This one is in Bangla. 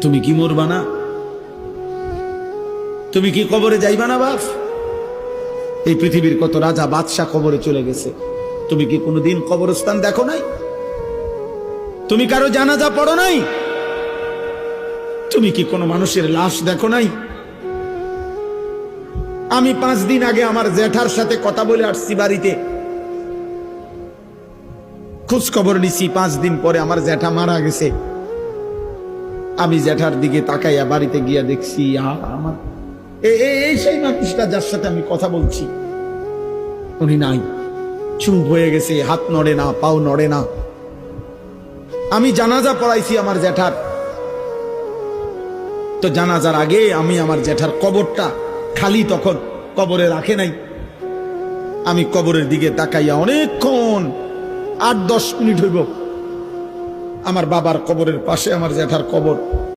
তুমি কি মরবা না? তুমি কি কবরে যাইবা না বাপ? এই পৃথিবীর কত রাজা বাদশাহ কবরে চলে গেছে, তুমি কি কোনোদিন কবরস্থান দেখো নাই? তুমি কারো জানাজা পড়ো নাই? তুমি কি কোনো মানুষের লাশ দেখো নাই? আমি 5 দিন আগে আমার জ্যাঠার সাথে কথা বলে আসছি, বাড়িতে খোঁজ খবর নিছি। 5 দিন পরে আমার জ্যাঠা মারা গেছে। আমি জ্যাঠার দিকে তাকাইয়া বাড়িতে গিয়া দেখছি আমার এই সেই মানুষটা যার সাথে আমি কথা বলছি, উনি নাই, চুপ হয়ে গেছে, হাত নড়ে না, পাও নড়ে না। আমি জানাজা পড়াইছি আমার জ্যাঠার, তো জানাজার আগে আমি আমার জ্যাঠার কবরটা খালি, তখন কবরে রাখে নাই। আমি কবরের দিকে তাকাইয়া অনেকক্ষণ 8-10 মিনিট হইব, আমার বাবার কবরের পাশে আমার জ্যাঠার কবর,